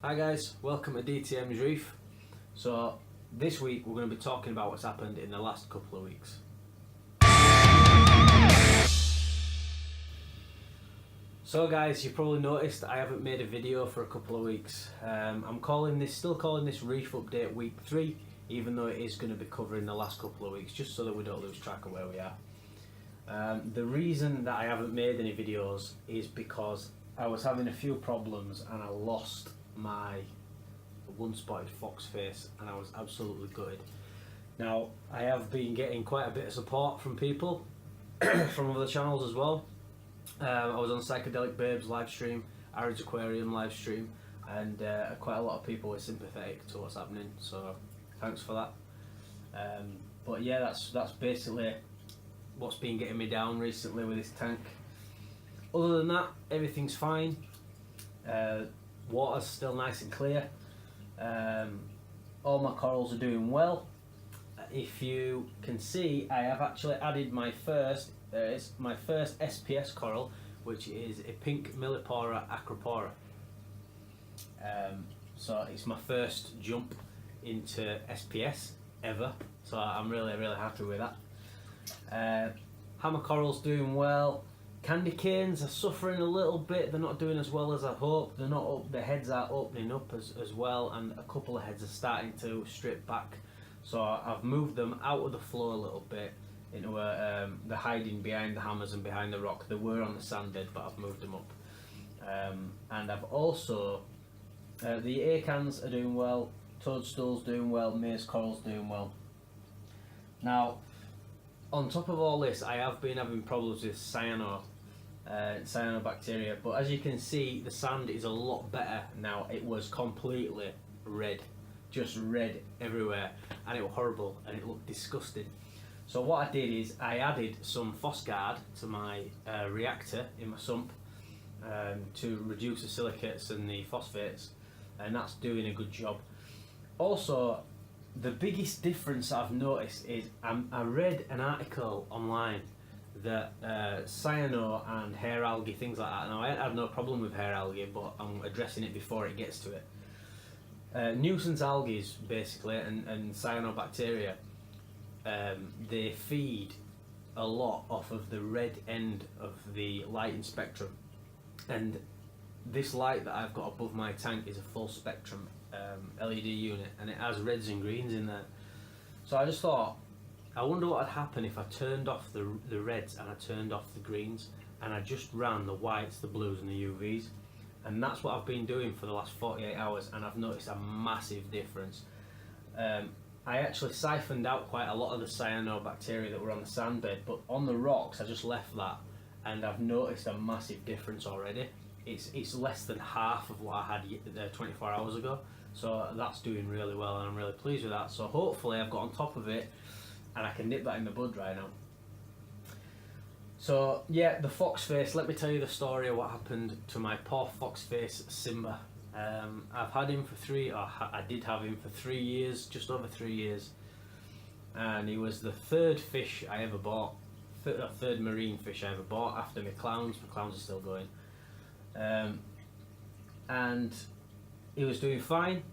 Hi guys, welcome to DTM's Reef. So this week we're going to be talking about what's happened in the last couple of weeks. So guys, you probably noticed I haven't made a video for a couple of weeks. I'm still calling this Reef Update Week 3, even though it is going to be covering the last couple of weeks, just so that we don't lose track of where we are. The reason that I haven't made any videos is because I was having a few problems and I lost my one-spotted fox face and I was absolutely gutted. Now, I have been getting quite a bit of support from people from other channels as well. I was on Psychedelic Babes live stream, Arid's Aquarium live stream, and quite a lot of people were sympathetic to what's happening, so thanks for that. But yeah, that's basically what's been getting me down recently with this tank. Other than that, everything's fine. Water's still nice and clear. All my corals are doing well. If you can see, I have actually added my first SPS coral, which is a pink Millipora acropora. So it's my first jump into SPS ever, so I'm really happy with that. Hammer coral's doing well. Candy canes are suffering a little bit. They're not doing as well as I hoped. They're not up. The heads are opening up as well, and a couple of heads are starting to strip back. So I've moved them out of the floor a little bit into they're hiding behind the hammers and behind the rock. They were on the sand bed, but I've moved them up. And I've also the acans are doing well. Toadstools doing well. Maze corals doing well. Now, on top of all this, I have been having problems with cyanobacteria, but as you can see, the sand is a lot better now. It was completely red, just red everywhere, and it was horrible and it looked disgusting. So what I did is I added some Phosguard to my reactor in my sump to reduce the silicates and the phosphates, and that's doing a good job. Also, the biggest difference I've noticed is I read an article online that cyano and hair algae, things like that. Now, I have no problem with hair algae, but I'm addressing it before it gets to it. Nuisance algae, basically, and cyanobacteria, they feed a lot off of the red end of the lighting spectrum. And this light that I've got above my tank is a full spectrum LED unit, and it has reds and greens in there. So I just thought, I wonder what would happen if I turned off the reds and I turned off the greens and I just ran the whites, the blues and the UVs. And that's what I've been doing for the last 48 hours, and I've noticed a massive difference. I actually siphoned out quite a lot of the cyanobacteria that were on the sand bed, but on the rocks I just left that, and I've noticed a massive difference already. It's less than half of what I had 24 hours ago, so that's doing really well and I'm really pleased with that. So hopefully I've got on top of it and I can nip that in the bud right now. So yeah, the fox face, let me tell you the story of what happened to my poor fox face Simba. I've had him for I did have him for 3 years, just over 3 years, and he was the third fish I ever bought, third marine fish I ever bought after my clowns. My clowns are still going. And he was doing fine.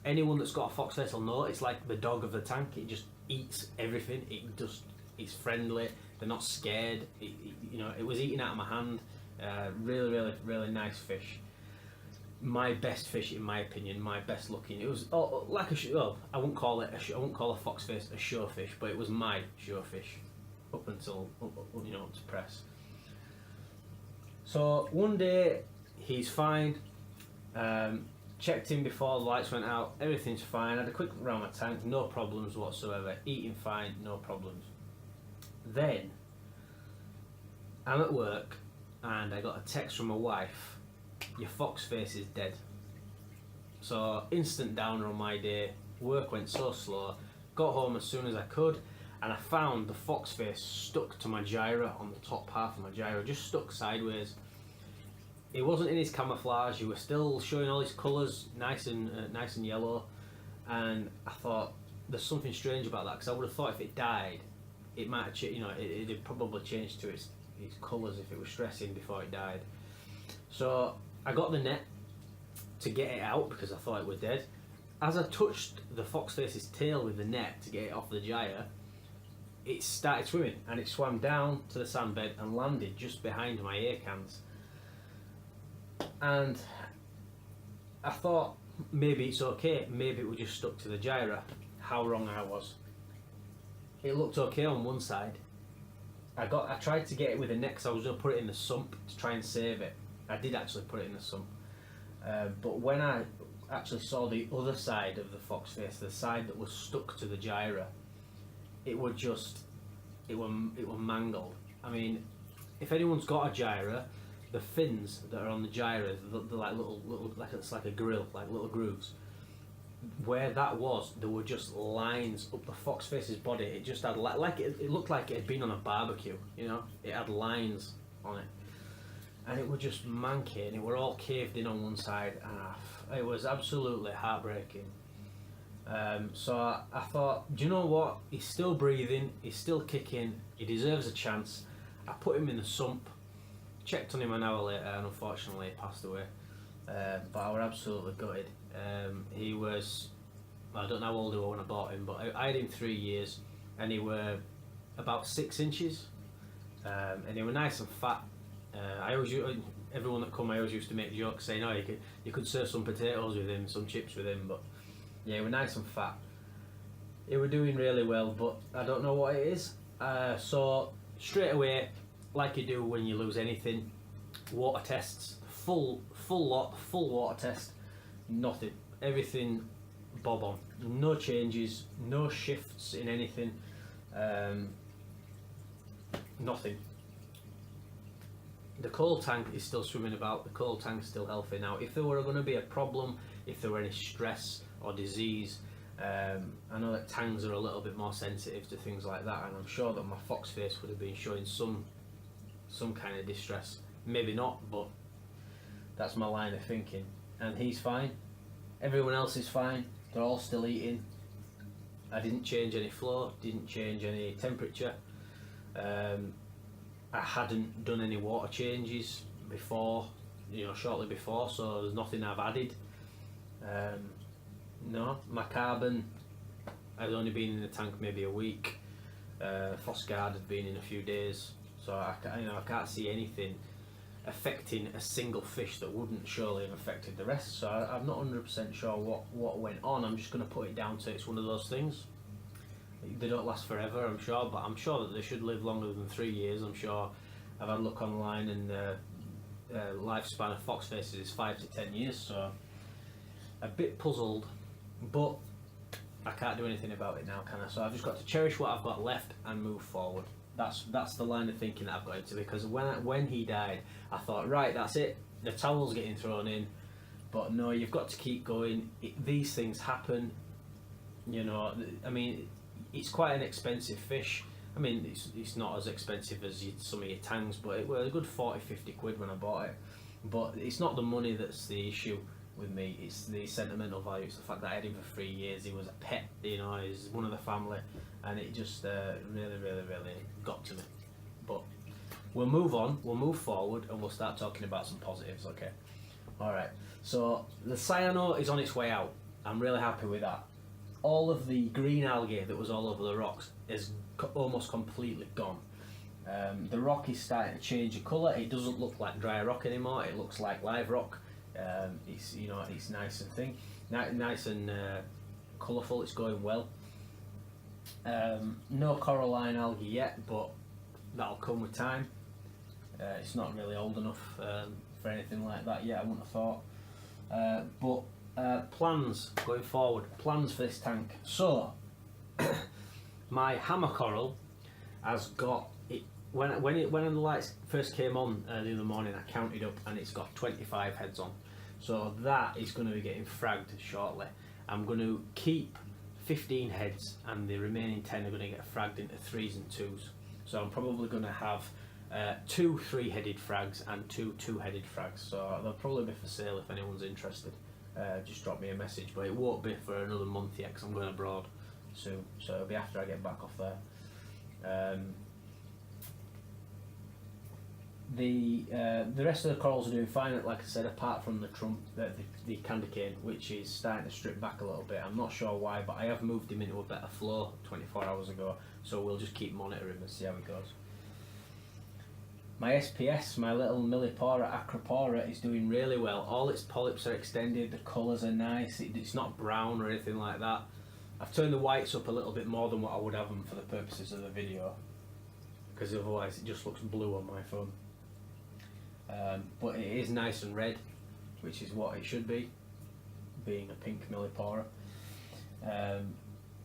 Anyone that's got a fox face will know it's like the dog of the tank. It just eats everything. It's friendly. They're not scared. It was eating out of my hand. Really nice fish. My best fish, in my opinion. My best looking. It was like I wouldn't call a fox face a show fish, but it was my show fish up until up to press. So one day he's fine. Checked him before the lights went out. Everything's fine. Had a quick look around my tank. No problems whatsoever. Eating fine. No problems. Then I'm at work and I got a text from my wife. Your fox face is dead. So instant downer on my day. Work went so slow. Got home as soon as I could, and I found the fox face stuck to my gyro, on the top half of my gyro, just stuck sideways. It wasn't in his camouflage. He was still showing all his colours, nice and yellow. And I thought, there's something strange about that, because I would have thought if it died, it might have, it'd probably changed to its colours if it was stressing before it died. So I got the net, to get it out because I thought it was dead. As I touched the foxface's tail with the net to get it off the gyre, it started swimming, and it swam down to the sandbed and landed just behind my air cans. And I thought maybe it's okay, maybe it was just stuck to the gyre. How wrong I was. It looked okay on one side. I tried to get it with the net because I was going to put it in the sump to try and save it. I did actually put it in the sump. But when I actually saw the other side of the foxface, the side that was stuck to the gyre, it was mangled. I mean, if anyone's got a gyre, the fins that are on the gyre, they're like little, like it's like a grill, like little grooves. Where that was, there were just lines up the foxface's body. It just had it looked like it had been on a barbecue. You know, it had lines on it, and it was just manky, and it were all caved in on one side, and it was absolutely heartbreaking. So I thought, do you know what? He's still breathing, he's still kicking, he deserves a chance. I put him in the sump, checked on him an hour later, and unfortunately he passed away. But I was absolutely gutted. He was, I don't know how old he was when I bought him, but I had him 3 years, and he were about 6 inches, and he were nice and fat. Everyone that come, I always used to make jokes saying, "Oh, you could serve some potatoes with him, some chips with him," but yeah, he were nice and fat. He were doing really well, but I don't know what it is. So straight away, like you do when you lose anything, water tests, full water test, nothing, everything bob on, no changes, no shifts in anything, nothing. The coal tank is still swimming about, the coal tank's still healthy. Now, if there were going to be a problem, if there were any stress or disease, I know that tangs are a little bit more sensitive to things like that, and I'm sure that my foxface would have been showing some kind of distress. Maybe not, but that's my line of thinking. And he's fine, everyone else is fine, they're all still eating. I didn't change any flow, didn't change any temperature. I hadn't done any water changes before, shortly before, so there's nothing I've added. No, my carbon, I'd only been in the tank maybe a week. Fosgard had been in a few days, so I can't see anything affecting a single fish that wouldn't surely have affected the rest. So I'm not 100% sure what went on. I'm just going to put it down to it's one of those things. They don't last forever, I'm sure, but I'm sure that they should live longer than 3 years. I'm sure I've had a look online, and lifespan of foxfaces is 5 to 10 years, so a bit puzzled, but I can't do anything about it now, can I? So I've just got to cherish what I've got left and move forward. That's the line of thinking that I've got into, because when he died, I thought, right, that's it, the towel's getting thrown in, but no, you've got to keep going. These things happen, I mean, it's quite an expensive fish. I mean, it's not as expensive as some of your tangs, but it was a good 40-50 quid when I bought it. But it's not the money that's the issue with me, it's the sentimental value. It's the fact that I had him for 3 years, he was a pet, he's one of the family, and it just really got to me. But we'll move on, we'll move forward, and we'll start talking about some positives, okay? Alright, so the cyano is on its way out. I'm really happy with that. All of the green algae that was all over the rocks is almost completely gone. The rock is starting to change the colour. It doesn't look like dry rock anymore, it looks like live rock. It's nice and thin, nice and colourful. It's going well. No coralline algae yet, but that'll come with time. It's not really old enough for anything like that yet, I wouldn't have thought. But plans going forward, plans for this tank. So my hammer coral has got it. When the lights first came on the other morning, I counted up, and it's got 25 heads on. So that is going to be getting fragged shortly. I'm going to keep 15 heads, and the remaining 10 are going to get fragged into 3s and 2s. So I'm probably going to have 2 3-headed frags and 2 2-headed frags. So they'll probably be for sale if anyone's interested. Just drop me a message, but it won't be for another month yet because I'm going abroad soon. So it'll be after I get back off there. the rest of the corals are doing fine, like I said, apart from the candy cane, which is starting to strip back a little bit. I'm not sure why, but I have moved him into a better flow 24 hours ago, so we'll just keep monitoring and see how it goes. My SPS, my little Millipora acropora, is doing really well. All its polyps are extended, the colours are nice, it's not brown or anything like that. I've turned the whites up a little bit more than what I would have them for the purposes of the video, because otherwise it just looks blue on my phone. But it is nice and red, which is what it should be, being a pink Millipora. And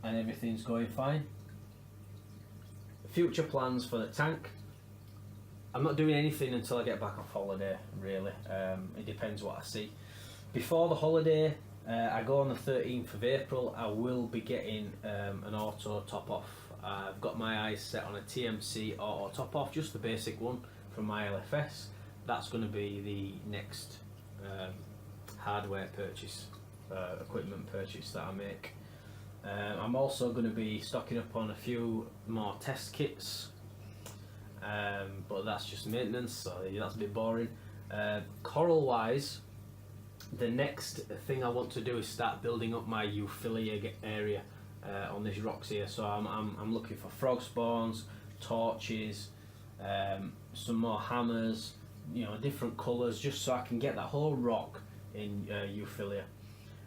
everything's going fine. Future plans for the tank. I'm not doing anything until I get back off holiday, really. It depends what I see. Before the holiday, I go on the 13th of April, I will be getting an auto top off. I've got my eyes set on a TMC auto top off, just the basic one from my LFS. That's going to be the next hardware purchase, equipment purchase that I make. I'm also going to be stocking up on a few more test kits, but that's just maintenance, so that's a bit boring. Coral wise, the next thing I want to do is start building up my euphilia area on these rocks here. So I'm looking for frog spawns, torches, some more hammers, different colours, just so I can get that whole rock in euphilia.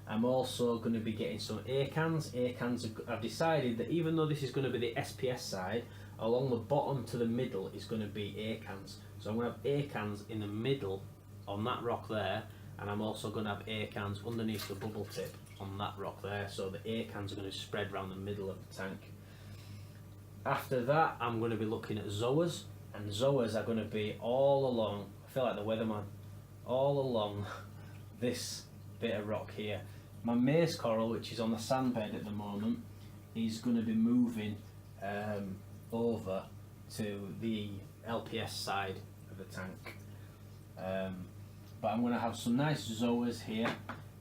I'm also going to be getting some acans. I've decided that even though this is going to be the SPS side, along the bottom to the middle is going to be acans. So I'm going to have acans in the middle on that rock there, and I'm also going to have acans underneath the bubble tip on that rock there. So the acans are going to spread around the middle of the tank. After that, I'm going to be looking at zoas, and zoas are going to be all along, I feel like the weatherman, all along this bit of rock here. My maze coral, which is on the sand bed at the moment, is going to be moving over to the LPS side of the tank. But I'm going to have some nice zoas here,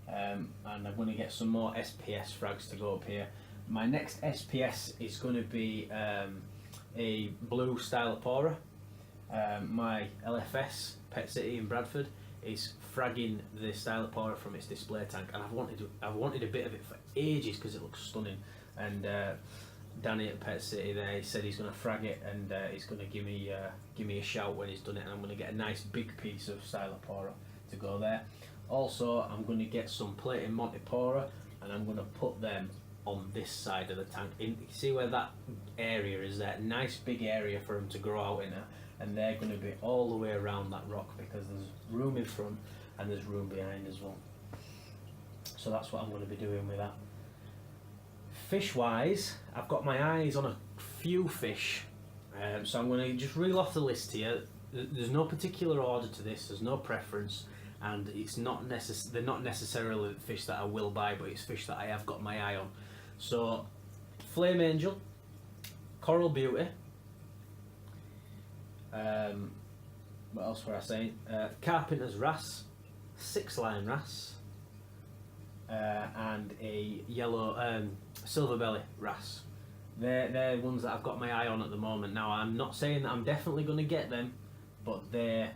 and I'm going to get some more SPS frags to go up here. My next SPS is going to be a blue Stylopora. My LFS Pet City in Bradford is fragging the Stylopora from its display tank, and I've wanted a bit of it for ages because it looks stunning. And Danny at Pet City there, he said he's going to frag it, and he's going to give me a shout when he's done it, and I'm going to get a nice big piece of Stylopora to go there. Also, I'm going to get some plating Montipora, and I'm going to put them on this side of the tank. You see where that area is there? Nice big area for them to grow out in, and they're going to be all the way around that rock because there's room in front and there's room behind as well. So that's what I'm going to be doing with that. Fish wise, I've got my eyes on a few fish, so I'm going to just reel off the list here. There's no particular order to this, there's no preference, and it's not they're not necessarily fish that I will buy, but it's fish that I have got my eye on. So Flame Angel, Coral Beauty, what else were I saying? Carpenter's Wrasse, Six Line Wrasse, and a yellow Silver Belly Wrasse. They're ones that I've got my eye on at the moment. Now, I'm not saying that I'm definitely going to get them, but they're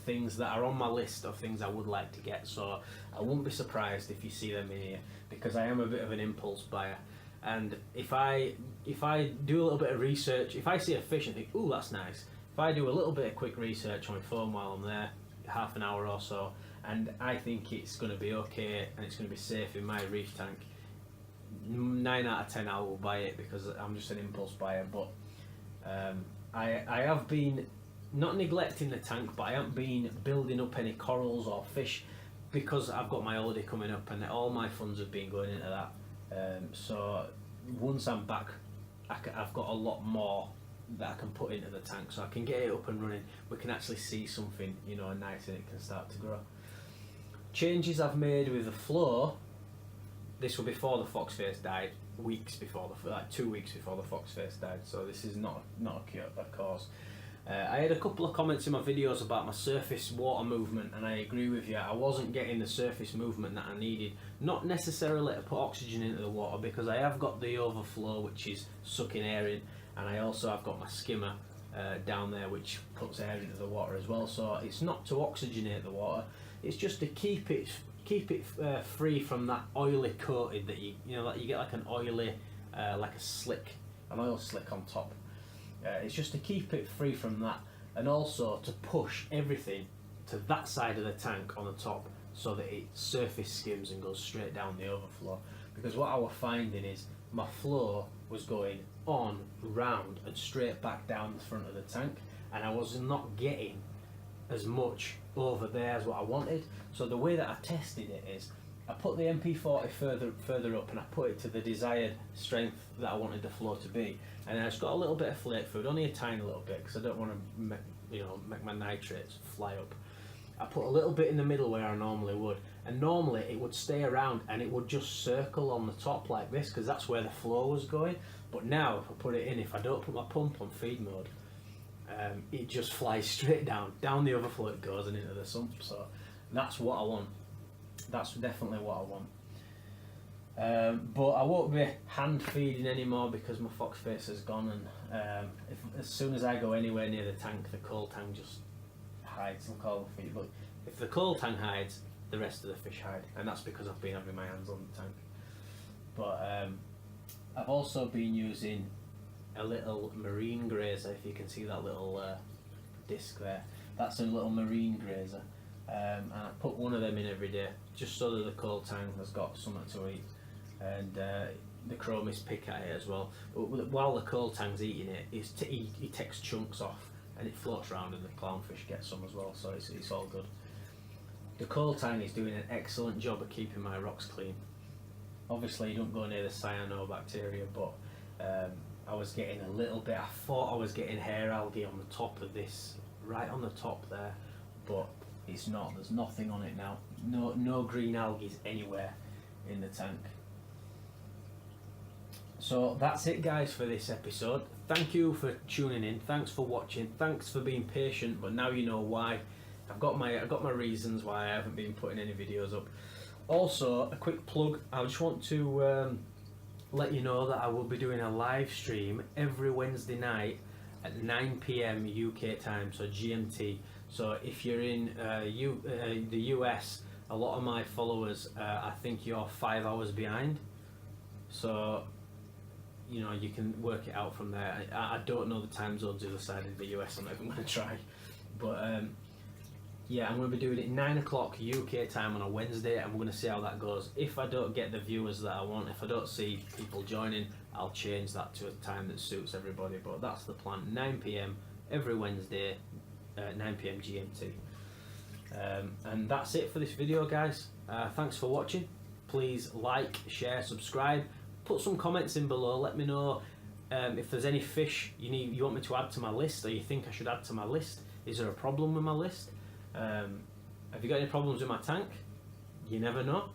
things that are on my list of things I would like to get. So I wouldn't be surprised if you see them in here, because I am a bit of an impulse buyer. And if I do a little bit of research, if I see a fish and think, ooh, that's nice, if I do a little bit of quick research on my phone while I'm there, half an hour or so, and I think it's going to be okay and it's going to be safe in my reef tank, 9 out of 10 I will buy it, because I'm just an impulse buyer. But I have been not neglecting the tank, but I haven't been building up any corals or fish because I've got my holiday coming up and all my funds have been going into that. So once I'm back, I've got a lot more that I can put into the tank, so I can get it up and running. We can actually see something, nice, and it can start to grow. Changes I've made with the flow. This was before the foxface died, weeks before like 2 weeks before the foxface died. So this is not a cause. I had a couple of comments in my videos about my surface water movement, and I agree with you. I wasn't getting the surface movement that I needed. Not necessarily to put oxygen into the water, because I have got the overflow, which is sucking air in, and I also have got my skimmer down there, which puts air into the water as well. So it's not to oxygenate the water, it's just to keep it free from that oily coating that you know, like you get like an oily like an oil slick on top. It's just to keep it free from that, and also to push everything to that side of the tank on the top, so that it surface skims and goes straight down the overflow. Because what I was finding is my flow was going on, round and straight back down the front of the tank, and I was not getting as much over there as what I wanted. So the way that I tested it is I put the MP40 further up, and I put it to the desired strength that I wanted the flow to be, and I just got a little bit of flake food, only a tiny little bit, because I don't want to make my nitrates fly up. I put a little bit in the middle where I normally would, and normally it would stay around and it would just circle on the top like this, because that's where the flow was going. But now if I put it in, if I don't put my pump on feed mode, it just flies straight down the overflow it goes and into the sump. So that's what I want. That's definitely what I want. But I won't be hand feeding anymore because my fox face is gone, and as soon as I go anywhere near the tank, the coal tank just hides. Look all the feet. But if the coal tank hides, the rest of the fish hide, and that's because I've been having my hands on the tank. But I've also been using a little marine grazer. If you can see that little disc there, that's a little marine grazer. And I put one of them in every day, just so that the coal tank has got something to eat, and the chromis pick at it as well. But while the coal tank's eating it, he takes chunks off, and it floats around, and the clownfish gets some as well. So it's all good. The coal tank is doing an excellent job of keeping my rocks clean. Obviously, you don't go near the cyanobacteria, but I was getting a little bit. I thought I was getting hair algae on the top of this, right on the top there, but it's not. There's nothing on it now. No green algae anywhere in the tank. So that's it, guys, for this episode. Thank you for tuning in. Thanks for watching. Thanks for being patient. But now you know why. I've got my reasons why I haven't been putting any videos up. Also, a quick plug. I just want to let you know that I will be doing a live stream every Wednesday night at 9 PM UK time, so GMT. So if you're in the US, a lot of my followers, I think you're 5 hours behind. So you know, you can work it out from there. I don't know the time zones the other side of the US. I'm not even going to try. But yeah, I'm going to be doing it 9 o'clock UK time on a Wednesday, and we're going to see how that goes. If I don't get the viewers that I want, if I don't see people joining, I'll change that to a time that suits everybody. But that's the plan. 9 PM every Wednesday, 9 PM GMT. And that's it for this video, guys. Thanks for watching. Please like, share, subscribe. Put some comments in below. Let me know if there's any fish you want me to add to my list, or you think I should add to my list. Is there a problem with my list? Have you got any problems with my tank? You never know.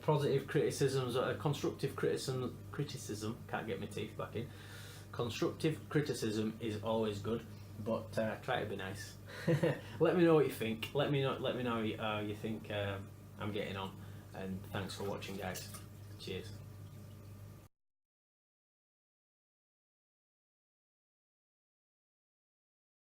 Positive criticisms or constructive criticism. Can't get my teeth back in. Constructive criticism is always good, but try to be nice. Let me know what you think. Let me know how you think I'm getting on. And thanks for watching, guys. Cheers.